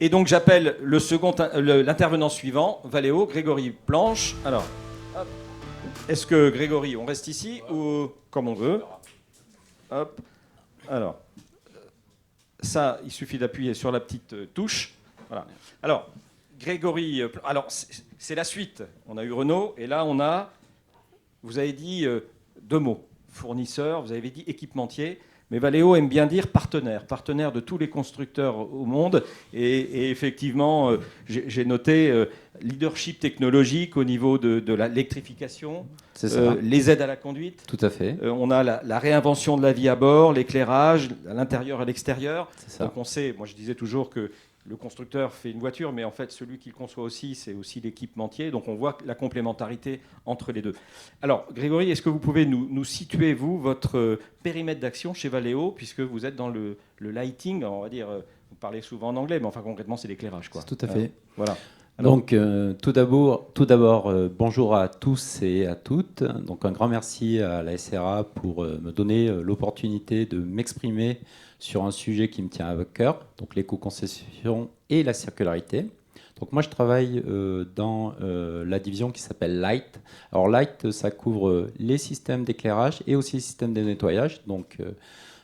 Et donc j'appelle l'intervenant suivant, Valéo, Grégory Planche. Alors, hop. Est-ce que Grégory, on reste ici ou comme on veut? Hop. Alors, ça, il suffit d'appuyer sur la petite touche. Voilà. Alors, Grégory, alors c'est la suite. On a eu Renault et là on a, vous avez dit deux mots, fournisseur, vous avez dit équipementier. Mais Valeo aime bien dire partenaire de tous les constructeurs au monde. Et effectivement, j'ai noté leadership technologique au niveau de l'électrification, les aides à la conduite. Tout à fait. On a la réinvention de la vie à bord, l'éclairage, à l'intérieur et à l'extérieur. Donc on sait, moi je disais toujours que le constructeur fait une voiture, mais en fait, celui qui le conçoit aussi, c'est aussi l'équipementier. Donc, on voit la complémentarité entre les deux. Alors, Grégory, est-ce que vous pouvez nous situer, vous, votre périmètre d'action chez Valeo, puisque vous êtes dans le lighting, on va dire, vous parlez souvent en anglais, mais enfin, concrètement, c'est l'éclairage, quoi. Tout à fait. Voilà. Alors, donc, tout d'abord, bonjour à tous et à toutes. Donc, un grand merci à la SRA pour me donner l'opportunité de m'exprimer sur un sujet qui me tient à cœur, donc l'éco-concession et la circularité. Donc moi, je travaille dans la division qui s'appelle Light. Alors Light, ça couvre les systèmes d'éclairage et aussi les systèmes de nettoyage, donc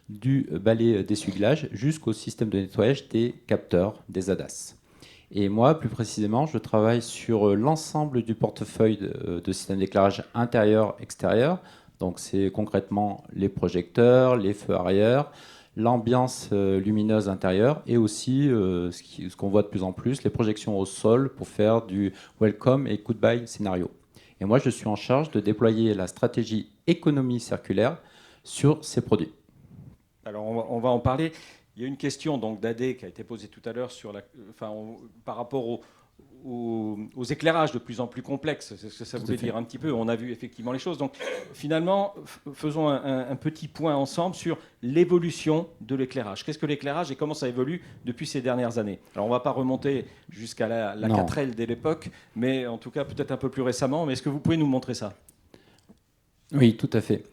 du balai d'essuie-glace jusqu'au système de nettoyage des capteurs, des ADAS. Et moi, plus précisément, je travaille sur l'ensemble du portefeuille de systèmes d'éclairage intérieur-extérieur. Donc c'est concrètement les projecteurs, les feux arrière, l'ambiance lumineuse intérieure et aussi ce qu'on voit de plus en plus, les projections au sol pour faire du welcome et goodbye scénario. Et moi, je suis en charge de déployer la stratégie économie circulaire sur ces produits. Alors, on va en parler. Il y a une question d'AD qui a été posée tout à l'heure par rapport aux éclairages de plus en plus complexes. C'est ce que ça voulait dire un petit peu. On a vu effectivement les choses. Donc finalement, faisons un petit point ensemble sur l'évolution de l'éclairage. Qu'est-ce que l'éclairage et comment ça évolue depuis ces dernières années? Alors on ne va pas remonter jusqu'à la 4L dès l'époque, mais en tout cas peut-être un peu plus récemment. Mais est-ce que vous pouvez nous montrer ça? Oui, tout à fait.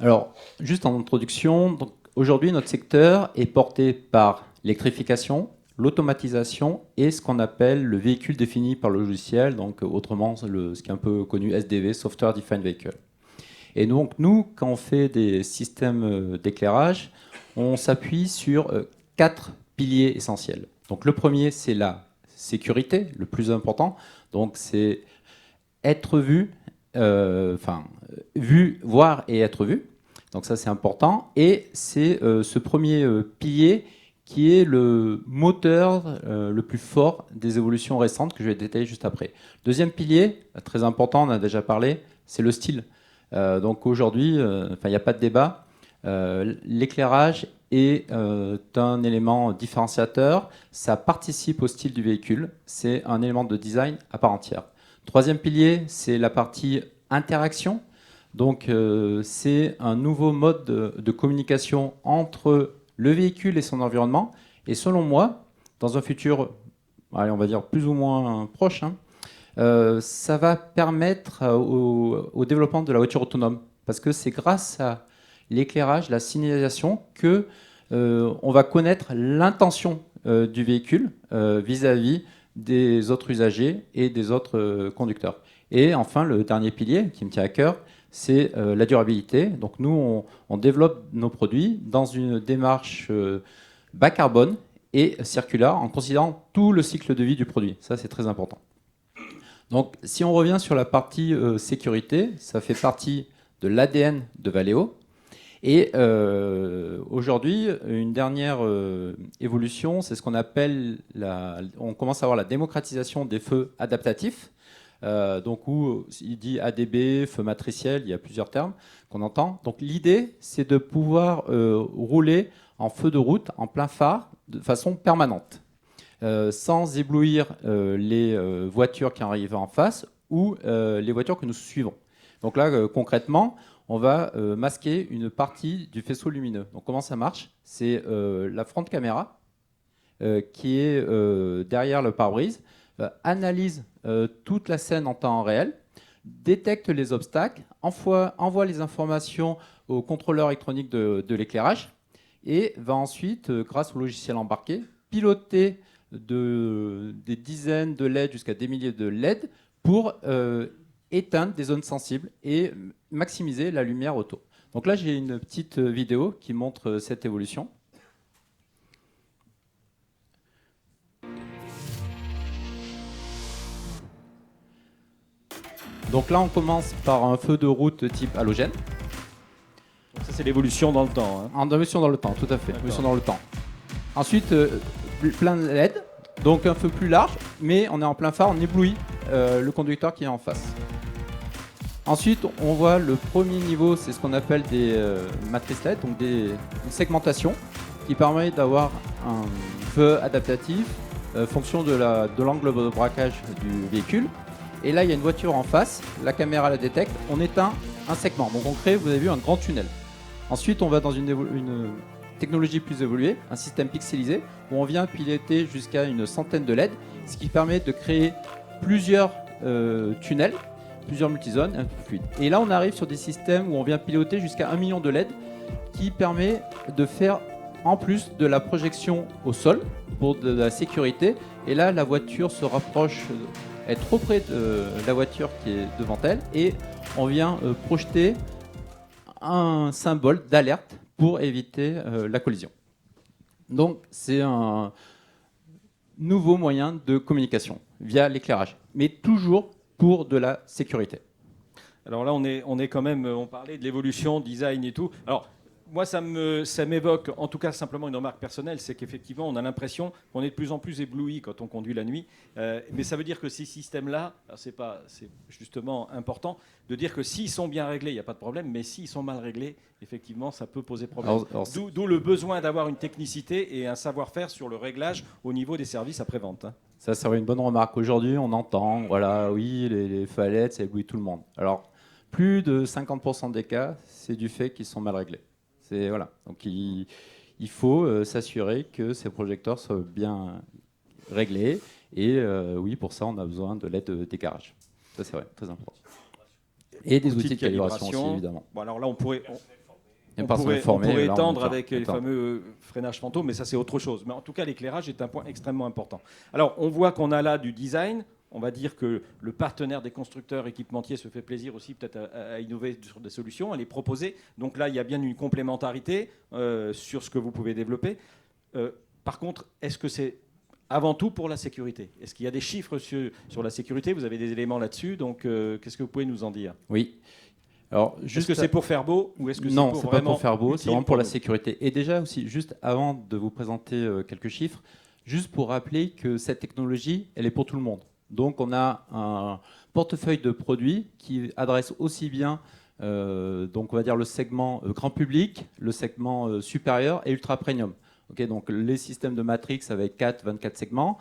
Alors, juste en introduction, aujourd'hui notre secteur est porté par l'électrification, l'automatisation et ce qu'on appelle le véhicule défini par le logiciel, donc autrement ce qui est un peu connu SDV, Software Defined Vehicle. Et donc nous, quand on fait des systèmes d'éclairage, on s'appuie sur 4 piliers essentiels. Donc le premier, c'est la sécurité, le plus important. Donc c'est être vu, vu, voir et être vu. Donc ça c'est important. Et c'est ce premier pilier qui est le moteur le plus fort des évolutions récentes que je vais détailler juste après. Deuxième pilier, très important, on en a déjà parlé, c'est le style. Donc aujourd'hui, il n'y a pas de débat. L'éclairage est un élément différenciateur. Ça participe au style du véhicule. C'est un élément de design à part entière. Troisième pilier, c'est la partie interaction. Donc c'est un nouveau mode de communication entre le véhicule et son environnement. Et selon moi, dans un futur, allez, on va dire plus ou moins proche, ça va permettre au développement de la voiture autonome. Parce que c'est grâce à l'éclairage, la signalisation, que on va connaître l'intention du véhicule vis-à-vis des autres usagers et des autres conducteurs. Et enfin, le dernier pilier qui me tient à cœur, c'est la durabilité. Donc nous, on développe nos produits dans une démarche bas carbone et circulaire en considérant tout le cycle de vie du produit. Ça, c'est très important. Donc si on revient sur la partie sécurité, ça fait partie de l'ADN de Valeo. Et aujourd'hui, une dernière évolution, c'est ce qu'on appelle on commence à avoir la démocratisation des feux adaptatifs. Donc où il dit ADB, feu matriciel, il y a plusieurs termes qu'on entend. Donc l'idée, c'est de pouvoir rouler en feu de route, en plein phare, de façon permanente, sans éblouir les voitures qui arrivent en face ou les voitures que nous suivons. Donc là, concrètement, on va masquer une partie du faisceau lumineux. Donc comment ça marche? C'est la front caméra qui est derrière le pare-brise, analyse toute la scène en temps réel, détecte les obstacles, envoie les informations au contrôleur électronique de l'éclairage et va ensuite, grâce au logiciel embarqué, piloter des dizaines de LED jusqu'à des milliers de LED pour éteindre des zones sensibles et maximiser la lumière autour. Donc là, j'ai une petite vidéo qui montre cette évolution. Donc là, on commence par un feu de route type halogène. Donc ça, c'est l'évolution dans le temps. Hein. En évolution dans le temps, tout à fait. Évolution dans le temps. Ensuite, plein de LED, donc un feu plus large, mais on est en plein phare, on éblouit le conducteur qui est en face. Ensuite, on voit le premier niveau, c'est ce qu'on appelle des matrices LED, donc une segmentation qui permet d'avoir un feu adaptatif fonction de l'angle de braquage du véhicule. Et là, il y a une voiture en face, la caméra la détecte, on éteint un segment. Donc on crée, vous avez vu, un grand tunnel. Ensuite, on va dans une technologie plus évoluée, un système pixelisé, où on vient piloter jusqu'à une centaine de LED, ce qui permet de créer plusieurs tunnels, plusieurs multizones, un peu fluide. Et là, on arrive sur des systèmes où on vient piloter jusqu'à 1 million de LED, qui permet de faire en plus de la projection au sol pour de la sécurité. Et là, la voiture se rapproche, est trop près de la voiture qui est devant elle, et on vient projeter un symbole d'alerte pour éviter la collision. Donc, c'est un nouveau moyen de communication via l'éclairage, mais toujours pour de la sécurité. Alors là, on est quand même, on parlait de l'évolution, design et tout. Alors, moi, ça m'évoque, en tout cas, simplement une remarque personnelle, c'est qu'effectivement, on a l'impression qu'on est de plus en plus ébloui quand on conduit la nuit. Mais ça veut dire que ces systèmes-là, c'est justement important de dire que s'ils sont bien réglés, il n'y a pas de problème, mais s'ils sont mal réglés, effectivement, ça peut poser problème. D'où le besoin d'avoir une technicité et un savoir-faire sur le réglage au niveau des services après-vente. Hein. Ça serait une bonne remarque. Aujourd'hui, on entend, voilà, oui, les feux à LED, ça éblouit tout le monde. Alors, plus de 50% des cas, c'est du fait qu'ils sont mal réglés. Voilà. Donc il faut s'assurer que ces projecteurs soient bien réglés. Et oui, pour ça, on a besoin de l'aide des garages. Ça, c'est vrai, très important. Et des outils de calibration aussi, évidemment. Bon, alors là, on pourrait étendre étendre avec les fameux freinages fantômes, mais ça, c'est autre chose. Mais en tout cas, l'éclairage est un point extrêmement important. Alors, on voit qu'on a là du design. On va dire que le partenaire des constructeurs équipementiers se fait plaisir aussi peut-être à innover sur des solutions, à les proposer. Donc là, il y a bien une complémentarité sur ce que vous pouvez développer. Par contre, est-ce que c'est avant tout pour la sécurité? Est-ce qu'il y a des chiffres sur la sécurité? Vous avez des éléments là-dessus, donc qu'est-ce que vous pouvez nous en dire? Oui. Alors, est-ce que c'est pour faire beau ou est-ce que non, c'est pas pour faire beau, c'est vraiment pour la nous sécurité. Et déjà aussi, juste avant de vous présenter quelques chiffres, juste pour rappeler que cette technologie, elle est pour tout le monde. Donc on a un portefeuille de produits qui adresse aussi bien donc on va dire le segment grand public, le segment supérieur et ultra premium. Okay, donc les systèmes de Matrix avec 24 segments.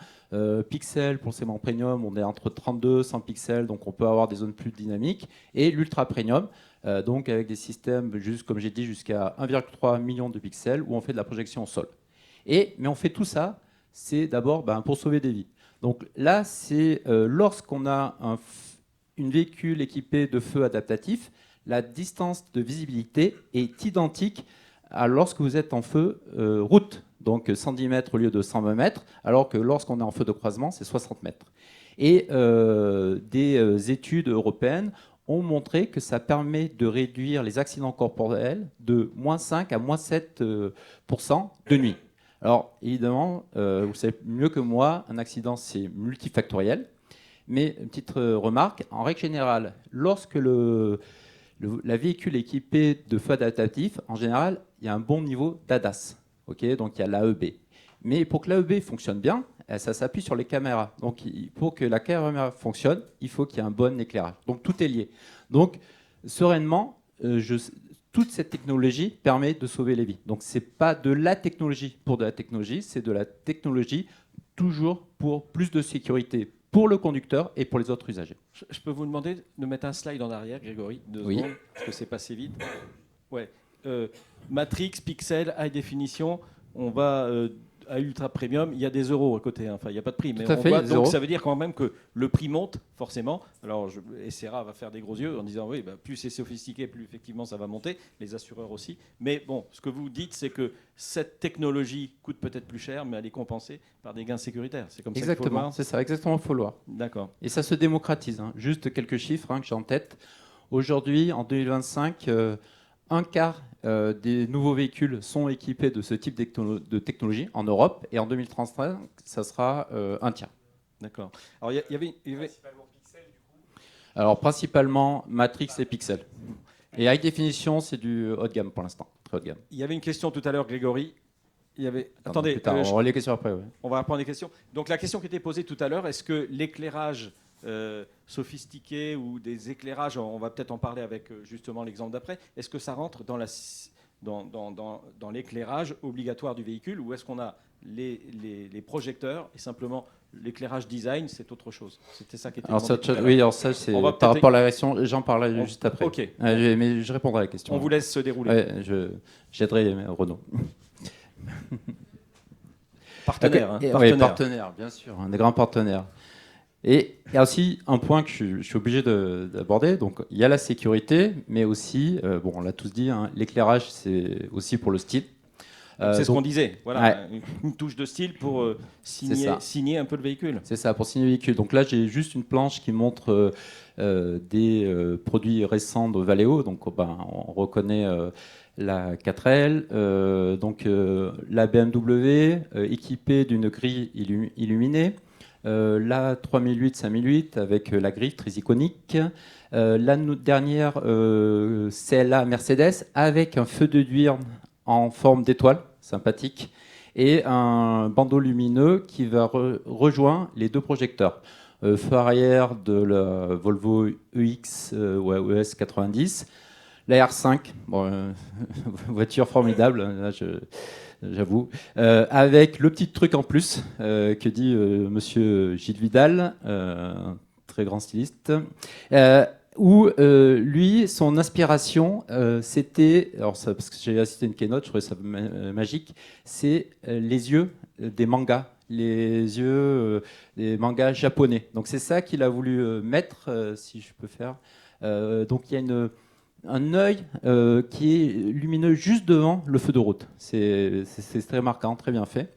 Pixel pour le segment premium, on est entre 32 et 100 pixels, donc on peut avoir des zones plus dynamiques. Et l'ultra premium, donc avec des systèmes, comme j'ai dit, jusqu'à 1,3 million de pixels où on fait de la projection au sol. Mais on fait tout ça, c'est d'abord pour sauver des vies. Donc là, c'est lorsqu'on a un véhicule équipé de feux adaptatifs, la distance de visibilité est identique à lorsque vous êtes en feu route, donc 110 mètres au lieu de 120 mètres, alors que lorsqu'on est en feu de croisement, c'est 60 mètres. Et des études européennes ont montré que ça permet de réduire les accidents corporels de -5 à -7% de nuit. Alors, évidemment, vous savez mieux que moi, un accident, c'est multifactoriel. Mais, une petite remarque, en règle générale, lorsque la véhicule est équipé de feux adaptatifs, en général, il y a un bon niveau d'ADAS. Okay, donc, il y a l'AEB. Mais pour que l'AEB fonctionne bien, ça s'appuie sur les caméras. Donc, pour que la caméra fonctionne, il faut qu'il y ait un bon éclairage. Donc, tout est lié. Donc, sereinement, toute cette technologie permet de sauver les vies. Donc, ce n'est pas de la technologie pour de la technologie, c'est de la technologie toujours pour plus de sécurité pour le conducteur et pour les autres usagers. Je peux vous demander de mettre un slide en arrière, Grégory, 2 oui. secondes, parce que c'est passé vite. Ouais. Matrix, pixel, high définition, on va à ultra premium, il y a des euros à côté. Enfin, il n'y a pas de prix. Mais Tout à fait, il y a des donc euros. ça veut dire quand même que le prix monte, forcément. Alors, Essera va faire des gros yeux en disant oui, bah, plus c'est sophistiqué, plus effectivement ça va monter. Les assureurs aussi. Mais bon, ce que vous dites, c'est que cette technologie coûte peut-être plus cher, mais elle est compensée par des gains sécuritaires. C'est comme ça qu'il faut le Exactement, voir. c'est ça, exactement, il faut le voir. D'accord. Et ça se démocratise, hein. Juste quelques chiffres que j'ai en tête. Aujourd'hui, en 2025, un quart des nouveaux véhicules sont équipés de ce type de technologie en Europe. Et en 2035, ça sera un tiers. D'accord. Alors, il y avait Alors, principalement Matrix et Pixel. Et high définition, c'est du haut de gamme pour l'instant. Très haut de gamme. il y avait une question tout à l'heure, Grégory. Il y avait... Attendez, Plus tard, on aura les questions après. Ouais. on va reprendre les questions. Donc la question qui était posée tout à l'heure, est-ce que l'éclairage sophistiqué ou des éclairages, on va peut-être en parler avec justement l'exemple d'après, est-ce que ça rentre dans dans l'éclairage obligatoire du véhicule ou est-ce qu'on a les projecteurs et simplement l'éclairage design, c'est autre chose? C'était ça qui était Alors ça, demandé tout à l'heure. oui, alors ça, c'est On va par peut-être- rapport à la question, j'en parlerai juste après. Ok. Mais je répondrai à la question. On vous laisse se dérouler. Ouais, j'aiderai Renaud. Partenaire, hein, Oui, partenaire. partenaire, bien sûr, un des grands partenaires. Et il y a aussi un point que je suis obligé d'aborder. Donc, il y a la sécurité, mais aussi, bon, on l'a tous dit, hein, l'éclairage, c'est aussi pour le style. C'est ce donc, qu'on disait. Voilà, une touche de style pour signer un peu le véhicule. c'est ça, pour signer le véhicule. Donc là, j'ai juste une planche qui montre des produits récents de Valeo. Donc, on reconnaît la 4L, la BMW équipée d'une grille illuminée. La 3008-5008 avec la grille très iconique. La dernière CLA Mercedes avec un feu de Duire en forme d'étoile, sympathique, et un bandeau lumineux qui va rejoindre les deux projecteurs. Feu arrière de la Volvo EX ES 90, la R5, voiture formidable, là, j'avoue, avec le petit truc en plus que dit monsieur Gilles Vidal, très grand styliste, où lui, son inspiration, c'était, alors ça, parce que j'ai assisté à une keynote, je trouvais ça magique, c'est les yeux des mangas, les yeux des mangas japonais. Donc c'est ça qu'il a voulu mettre, si je peux faire. Donc il y a un œil qui est lumineux juste devant le feu de route. C'est très marquant, très bien fait.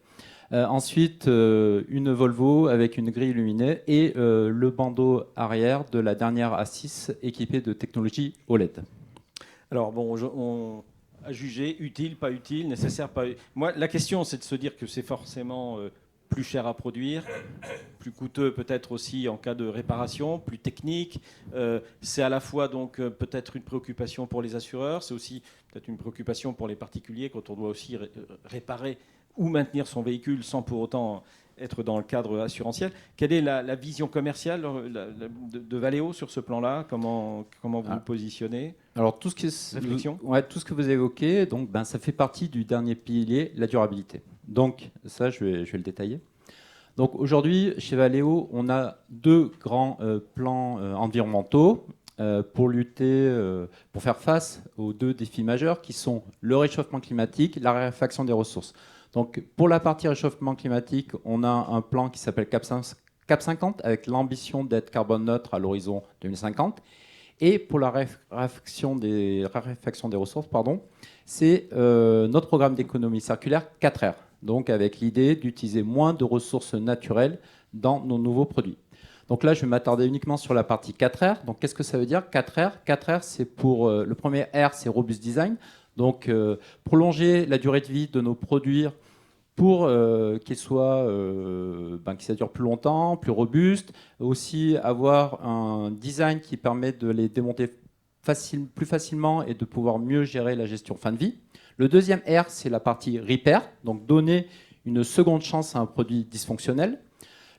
Ensuite, une Volvo avec une grille illuminée et le bandeau arrière de la dernière A6 équipée de technologie OLED. Alors bon, on a jugé utile, pas utile, nécessaire, pas. Moi, la question, c'est de se dire que c'est forcément plus cher à produire, plus coûteux peut-être aussi en cas de réparation, plus technique. C'est à la fois donc peut-être une préoccupation pour les assureurs, c'est aussi peut-être une préoccupation pour les particuliers quand on doit aussi réparer ou maintenir son véhicule sans pour autant être dans le cadre assurantiel. Quelle est la vision commerciale de Valeo sur ce plan-là? Comment vous vous positionnez? Alors tout ce que vous évoquez, donc, ça fait partie du dernier pilier, la durabilité. Donc ça, je vais le détailler. Donc aujourd'hui, chez Valeo, on a deux grands plans environnementaux pour lutter, pour faire face aux deux défis majeurs qui sont le réchauffement climatique, la raréfaction des ressources. Donc pour la partie réchauffement climatique, on a un plan qui s'appelle Cap 50 avec l'ambition d'être carbone neutre à l'horizon 2050. Et pour la raréfaction des ressources, c'est notre programme d'économie circulaire 4R, donc avec l'idée d'utiliser moins de ressources naturelles dans nos nouveaux produits. Donc là, je vais m'attarder uniquement sur la partie 4R. Donc qu'est-ce que ça veut dire 4R 4R, c'est pour le premier R, c'est Robust Design. Donc prolonger la durée de vie de nos produits pour qu'ils durent plus longtemps, plus robustes, aussi avoir un design qui permet de les démonter plus facilement et de pouvoir mieux gérer la gestion fin de vie. Le deuxième R, c'est la partie repair, donc donner une seconde chance à un produit dysfonctionnel.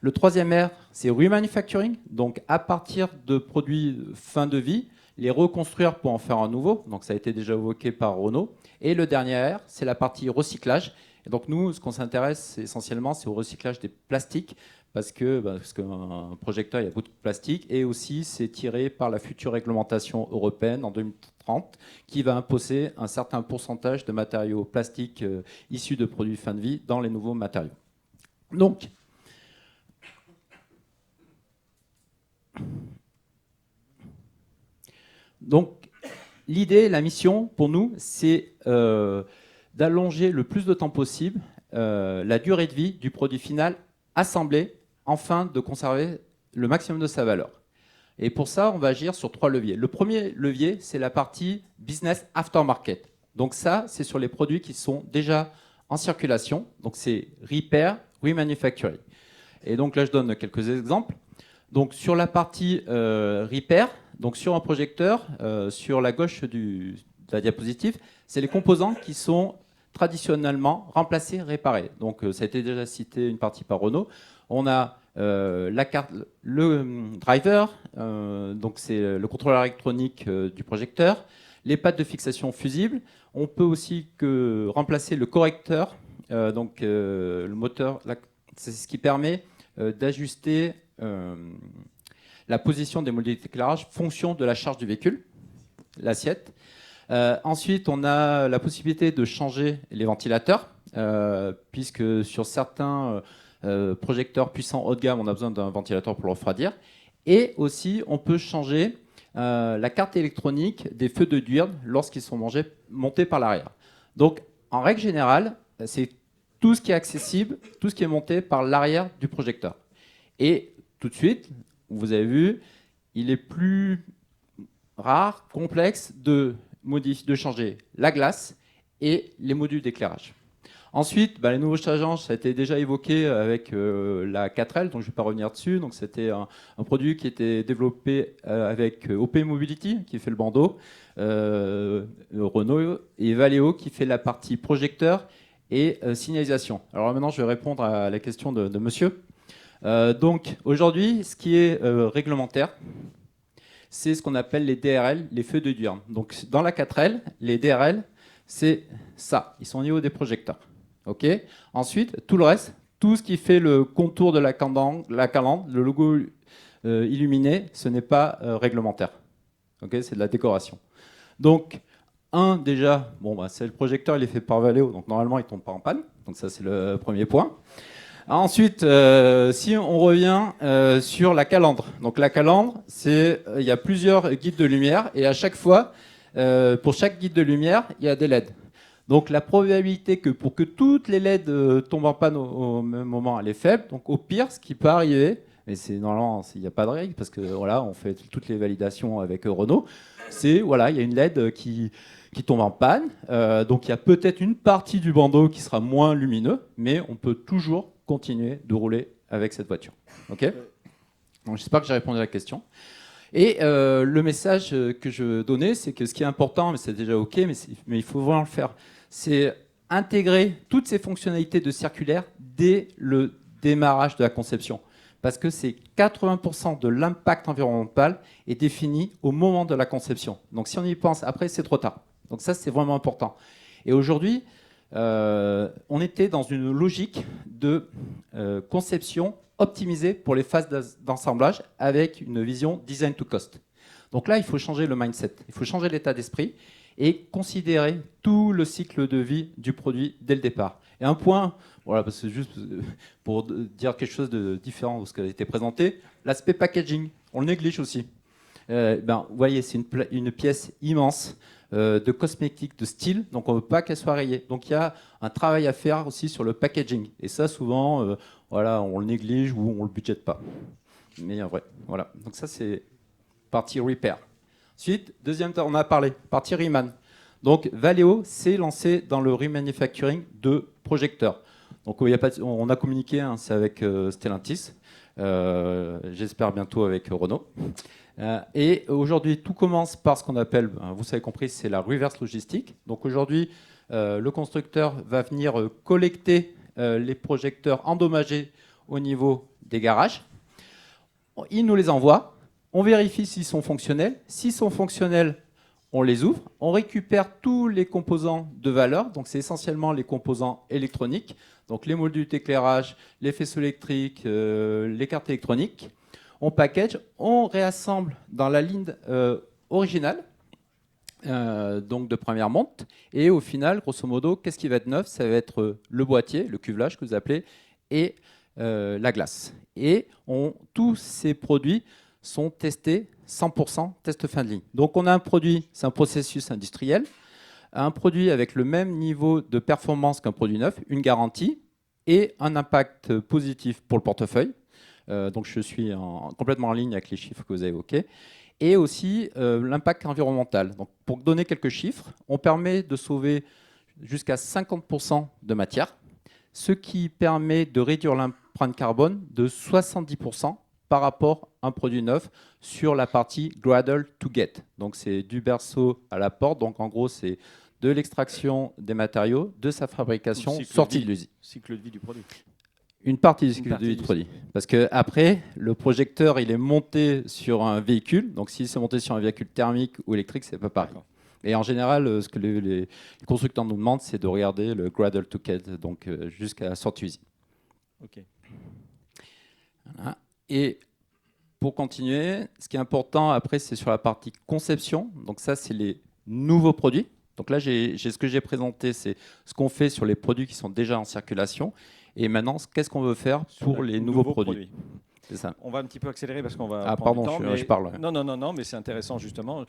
Le troisième R, c'est remanufacturing, donc à partir de produits fin de vie, les reconstruire pour en faire un nouveau, donc ça a été déjà évoqué par Renaud. Et le dernier R, c'est la partie recyclage, Et donc nous, ce qu'on s'intéresse essentiellement, c'est au recyclage des plastiques, parce qu'un projecteur, il y a beaucoup de plastique, et aussi c'est tiré par la future réglementation européenne en 2030, qui va imposer un certain pourcentage de matériaux plastiques issus de produits fin de vie dans les nouveaux matériaux. Donc l'idée, la mission pour nous, c'est d'allonger le plus de temps possible la durée de vie du produit final assemblé, afin de conserver le maximum de sa valeur. Et pour ça, on va agir sur 3 leviers. Le premier levier, c'est la partie business aftermarket. Donc ça, c'est sur les produits qui sont déjà en circulation. Donc c'est repair, remanufacturing. Et donc là, je donne quelques exemples. Donc sur la partie repair, donc sur un projecteur, sur la gauche de la diapositive, c'est les composants qui sont traditionnellement remplacés, réparés. Donc ça a été déjà cité une partie par Renaud. On a la carte, le driver, donc c'est le contrôleur électronique du projecteur, les pattes de fixation fusibles. On peut aussi remplacer le correcteur, donc le moteur. C'est ce qui permet d'ajuster la position des modules d'éclairage fonction de la charge du véhicule, l'assiette. Ensuite, on a la possibilité de changer les ventilateurs, puisque sur certains projecteurs puissants haut de gamme, on a besoin d'un ventilateur pour le refroidir. Et aussi, on peut changer la carte électronique des feux de diurne lorsqu'ils sont montés par l'arrière. Donc, en règle générale, c'est tout ce qui est accessible, tout ce qui est monté par l'arrière du projecteur. Et tout de suite, vous avez vu, il est plus rare, complexe de changer la glace et les modules d'éclairage. Ensuite, les nouveaux changeants, ça a été déjà évoqué avec la 4L, donc je ne vais pas revenir dessus. Donc c'était un produit qui était développé avec OP Mobility, qui fait le bandeau, Renault, et Valeo, qui fait la partie projecteur et signalisation. Alors maintenant, je vais répondre à la question de monsieur. Donc aujourd'hui, ce qui est réglementaire, c'est ce qu'on appelle les DRL, les feux de diurne. Donc dans la 4L, les DRL, c'est ça. Ils sont au niveau des projecteurs. Okay. Ensuite, tout le reste, tout ce qui fait le contour de la calandre, le logo illuminé, ce n'est pas réglementaire. Okay. C'est de la décoration. Donc, déjà, c'est le projecteur, il est fait par Valeo, donc normalement, il ne tombe pas en panne. Donc ça, c'est le premier point. Ensuite, si on revient sur la calandre. Donc la calandre, il y a plusieurs guides de lumière, et à chaque fois, pour chaque guide de lumière, il y a des LED. Donc la probabilité pour que toutes les LED tombent en panne au même moment, elle est faible. Donc au pire, ce qui peut arriver, mais c'est normalement, il n'y a pas de règle, parce que voilà, on fait toutes les validations avec Renault, c'est il y a une LED qui tombe en panne. Donc il y a peut-être une partie du bandeau qui sera moins lumineux, mais on peut toujours continuer de rouler avec cette voiture. Okay. Donc j'espère que j'ai répondu à la question. Et le message que je donnais, c'est que ce qui est important, mais c'est déjà OK, mais il faut vraiment le faire, c'est intégrer toutes ces fonctionnalités de circulaire dès le démarrage de la conception. Parce que c'est 80% de l'impact environnemental est défini au moment de la conception. Donc si on y pense après, c'est trop tard. Donc ça, c'est vraiment important. Et aujourd'hui, on était dans une logique de conception optimisée pour les phases d'assemblage avec une vision design to cost. Donc là, il faut changer le mindset, il faut changer l'état d'esprit et considérer tout le cycle de vie du produit dès le départ. Et un point, voilà, parce que juste pour dire quelque chose de différent de ce qui a été présenté, l'aspect packaging, on le néglige aussi. Vous voyez, c'est une pièce immense de cosmétiques, de style, donc on ne veut pas qu'elle soit rayée. Donc il y a un travail à faire aussi sur le packaging. Et ça, souvent, on le néglige ou on ne le budgète pas. Mais en vrai, voilà. Donc ça, c'est partie repair. Ensuite, deuxième, on a parlé, partie reman. Donc Valeo s'est lancé dans le remanufacturing de projecteurs. Donc on a communiqué, c'est avec Stellantis. J'espère bientôt avec Renault. Et aujourd'hui, tout commence par ce qu'on appelle, vous avez compris, c'est la reverse logistique. Donc aujourd'hui, le constructeur va venir collecter les projecteurs endommagés au niveau des garages. Il nous les envoie. On vérifie s'ils sont fonctionnels. S'ils sont fonctionnels, on les ouvre, on récupère tous les composants de valeur, donc c'est essentiellement les composants électroniques, donc les modules d'éclairage, les faisceaux électriques, les cartes électroniques. On package, on réassemble dans la ligne originale, donc de première monte, et au final, grosso modo, qu'est-ce qui va être neuf? Ça va être le boîtier, le cuvelage que vous appelez, et la glace. Et tous ces produits sont testés 100% test fin de ligne. Donc on a un produit, c'est un processus industriel, un produit avec le même niveau de performance qu'un produit neuf, une garantie et un impact positif pour le portefeuille. Donc je suis complètement en ligne avec les chiffres que vous avez évoqués. Et aussi l'impact environnemental. Donc pour donner quelques chiffres, on permet de sauver jusqu'à 50% de matière, ce qui permet de réduire l'empreinte carbone de 70% par rapport à un produit neuf sur la partie Cradle to Get. Donc c'est du berceau à la porte. Donc en gros, c'est de l'extraction des matériaux, de sa fabrication, sortie de l'usine. Cycle de vie du produit. Une partie du cycle de vie du produit. Parce qu'après, le projecteur, il est monté sur un véhicule. Donc s'il s'est monté sur un véhicule thermique ou électrique, c'est pas pareil. Et en général, ce que les constructeurs nous demandent, c'est de regarder le Cradle to Get, donc jusqu'à la sortie d'usine. Ok. Voilà. Et pour continuer, ce qui est important après, c'est sur la partie conception. Donc ça, c'est les nouveaux produits. Donc là, ce que j'ai présenté, c'est ce qu'on fait sur les produits qui sont déjà en circulation. Et maintenant, qu'est-ce qu'on veut faire pour les nouveaux produits. C'est ça. On va un petit peu accélérer parce qu'on va Ah, prendre pardon, du temps. je parle. Non, mais c'est intéressant justement.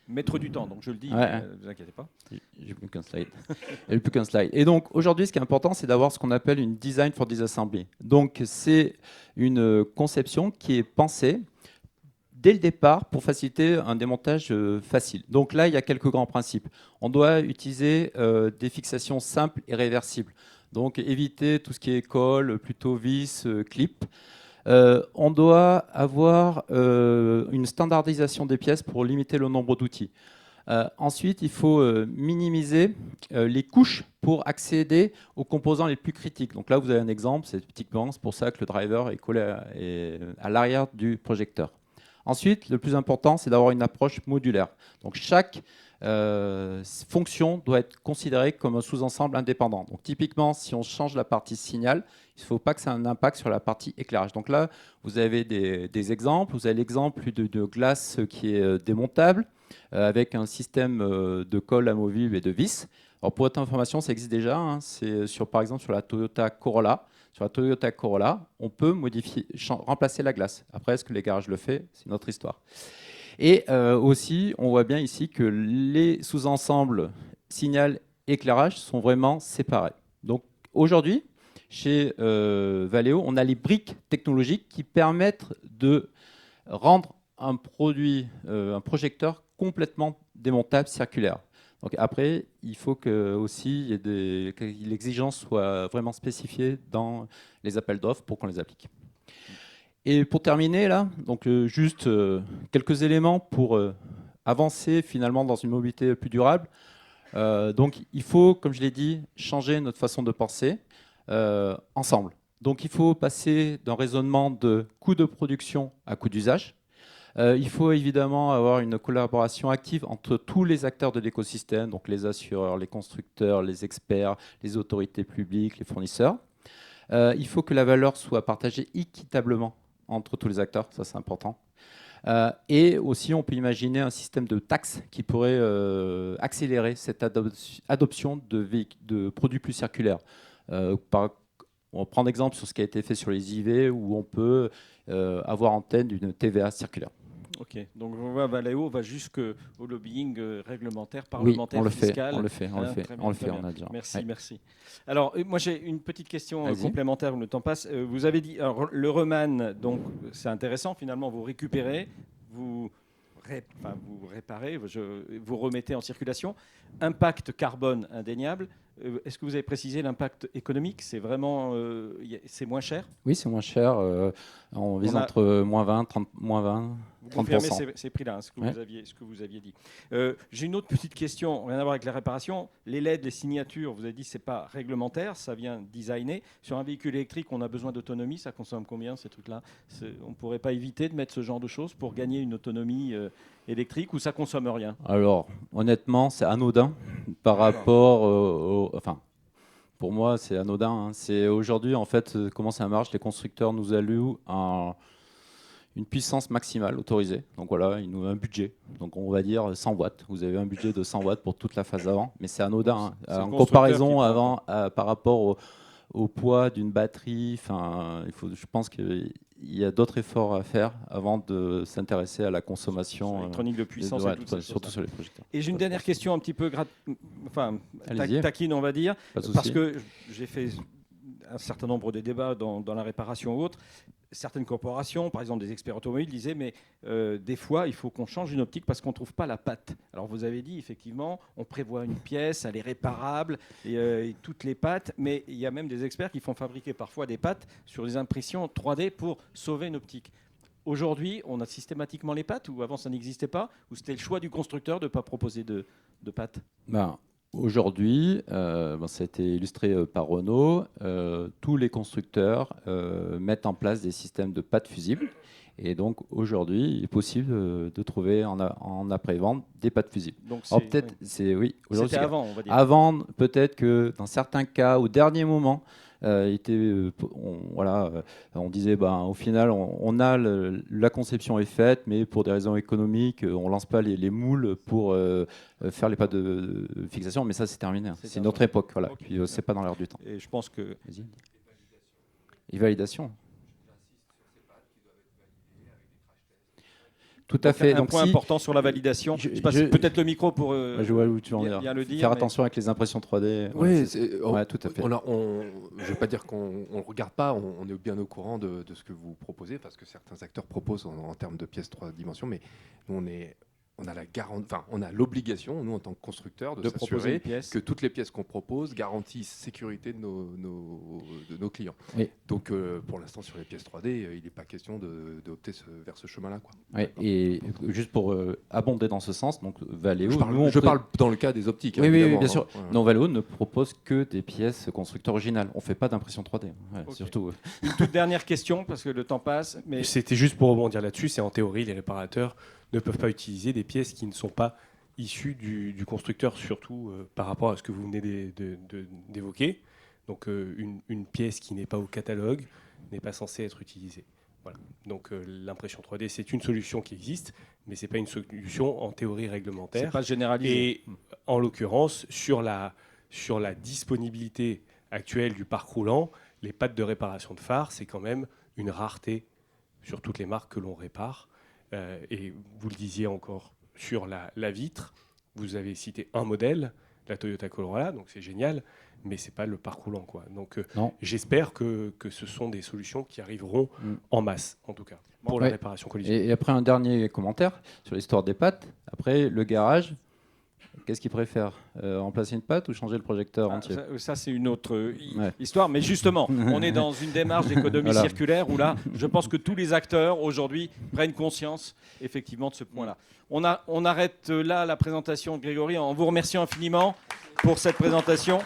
Mettre du temps, donc je le dis, ne vous inquiétez pas. J'ai plus qu'un slide. Il n'y a plus qu'un slide. Et donc aujourd'hui, ce qui est important, c'est d'avoir ce qu'on appelle une design for disassembly. Donc c'est une conception qui est pensée dès le départ pour faciliter un démontage facile. Donc là, il y a quelques grands principes. On doit utiliser des fixations simples et réversibles. Donc éviter tout ce qui est colle, plutôt vis, clip. On doit avoir une standardisation des pièces pour limiter le nombre d'outils. Ensuite, il faut minimiser les couches pour accéder aux composants les plus critiques. Donc là, vous avez un exemple, c'est typiquement pour ça que le driver est collé à l'arrière du projecteur. Ensuite, le plus important, c'est d'avoir une approche modulaire. Donc chaque fonction doit être considérée comme un sous-ensemble indépendant. Donc typiquement, si on change la partie signal, il ne faut pas que ça ait un impact sur la partie éclairage. Donc là, vous avez des exemples. Vous avez l'exemple de glace qui est démontable avec un système de colle amovible et de vis. Alors pour votre information, ça existe déjà. Hein. C'est par exemple sur la Toyota Corolla. Sur la Toyota Corolla, on peut remplacer la glace. Après, est-ce que les garages le font? C'est une autre histoire. Et aussi, on voit bien ici que les sous-ensembles signal et éclairage sont vraiment séparés. Donc aujourd'hui, chez Valeo, on a les briques technologiques qui permettent de rendre un produit, un projecteur complètement démontable, circulaire. Donc après, il faut que l'exigence soit vraiment spécifiée dans les appels d'offres pour qu'on les applique. Et pour terminer, là, donc juste quelques éléments pour avancer finalement dans une mobilité plus durable. Donc il faut, comme je l'ai dit, changer notre façon de penser ensemble. Donc il faut passer d'un raisonnement de coût de production à coût d'usage. Il faut évidemment avoir une collaboration active entre tous les acteurs de l'écosystème, donc les assureurs, les constructeurs, les experts, les autorités publiques, les fournisseurs. Il faut que la valeur soit partagée équitablement entre tous les acteurs, ça c'est important. Et aussi, on peut imaginer un système de taxes qui pourrait accélérer cette adoption de produits plus circulaires. On prend l'exemple sur ce qui a été fait sur les IV, où on peut avoir en tête une TVA circulaire. Ok, donc on voit Valeo va jusqu'au lobbying réglementaire, parlementaire, fiscal. On le fait, on a dit. Merci. Alors, moi j'ai une petite question complémentaire, le temps passe. Vous avez dit, alors, le Reman, donc c'est intéressant, finalement, vous récupérez, vous réparez, vous remettez en circulation. Impact carbone indéniable. Est-ce que vous avez précisé l'impact économique? C'est vraiment, c'est moins cher? Oui, c'est moins cher. On vise entre moins 20, 30, moins 20. Vous confirmez ces prix-là, hein, ce que vous aviez dit. J'ai une autre petite question, rien à voir avec la réparation. Les LED, les signatures, vous avez dit que ce n'est pas réglementaire, ça vient designer. Sur un véhicule électrique, on a besoin d'autonomie, ça consomme combien ces trucs-là? On ne pourrait pas éviter de mettre ce genre de choses pour gagner une autonomie électrique ou ça consomme rien? Alors, honnêtement, c'est anodin par rapport enfin, pour moi, c'est anodin. Hein. C'est aujourd'hui, en fait, comment ça marche? Les constructeurs nous allouent une puissance maximale autorisée. Donc voilà, ils nous un budget. Donc on va dire 100 watts. Vous avez un budget de 100 watts pour toute la phase avant, mais c'est anodin. Hein. En comparaison par rapport au poids d'une batterie, enfin, je pense qu'il y a d'autres efforts à faire avant de s'intéresser à la consommation électronique de puissance et tout ça, surtout sur les projecteurs. Et j'ai une dernière question un petit peu taquine, on va dire, parce que j'ai fait un certain nombre de débats dans la réparation ou autre. Certaines corporations, par exemple des experts automobiles, disaient mais des fois il faut qu'on change une optique parce qu'on ne trouve pas la patte. Alors vous avez dit effectivement on prévoit une pièce, elle est réparable et toutes les pattes, mais il y a même des experts qui font fabriquer parfois des pattes sur des impressions 3D pour sauver une optique. Aujourd'hui, on a systématiquement les pattes ou avant ça n'existait pas, ou c'était le choix du constructeur de ne pas proposer de pattes? Aujourd'hui, ça a été illustré par Renault, tous les constructeurs mettent en place des systèmes de pattes fusibles. Et donc aujourd'hui, il est possible de trouver en après-vente des pattes fusibles. Donc c'était avant, on va dire. Avant, peut-être que dans certains cas, au dernier moment, on disait au final la conception est faite, mais pour des raisons économiques on lance pas les moules pour faire les pas de fixation, mais ça c'est terminé, c'est une autre époque, voilà. Okay. Puis c'est pas dans l'air du temps. Et je pense que et validation. Tout à fait. Un point important sur la validation. Je passe peut-être le micro pour je vois où tu en bien le dire. Faire attention avec les impressions 3D. Oui, tout à fait. Je ne veux pas dire qu'on ne regarde pas, on est bien au courant de ce que vous proposez, parce que certains acteurs proposent en termes de pièces 3 dimensions, mais nous on a l'obligation, nous en tant que constructeurs, de s'assurer que toutes les pièces qu'on propose garantissent sécurité de nos clients. Oui. Donc pour l'instant sur les pièces 3D, il n'est pas question d'opter vers ce chemin-là. Oui. Et juste pour abonder dans ce sens, donc Valeo... Je parle dans le cas des optiques. Oui, bien sûr. Voilà. Non, Valeo ne propose que des pièces constructeurs originales. On ne fait pas d'impression 3D. Okay. Surtout. Une toute dernière question, parce que le temps passe. Mais... C'était juste pour rebondir là-dessus, c'est en théorie, les réparateurs ne peuvent pas utiliser des pièces qui ne sont pas issues du constructeur, surtout par rapport à ce que vous venez d'évoquer. Donc une pièce qui n'est pas au catalogue n'est pas censée être utilisée. Voilà. Donc l'impression 3D, c'est une solution qui existe, mais ce n'est pas une solution en théorie réglementaire. C'est pas généralisé. Et en l'occurrence, sur la disponibilité actuelle du parc roulant, les pattes de réparation de phare, c'est quand même une rareté sur toutes les marques que l'on répare. Et vous le disiez encore sur la vitre, vous avez cité un modèle, la Toyota Corolla, donc c'est génial, mais c'est pas le parc roulant, quoi. Donc j'espère que ce sont des solutions qui arriveront en masse, en tout cas, pour la réparation collisionnelle. Et après un dernier commentaire sur l'histoire des pattes. Après le garage, qu'est-ce qu'il préfère, remplacer une patte ou changer le projecteur entier? Ça c'est une autre histoire. Mais justement, on est dans une démarche d'économie circulaire où là, je pense que tous les acteurs aujourd'hui prennent conscience effectivement de ce point-là. On arrête là la présentation de Grégory en vous remerciant infiniment pour cette présentation.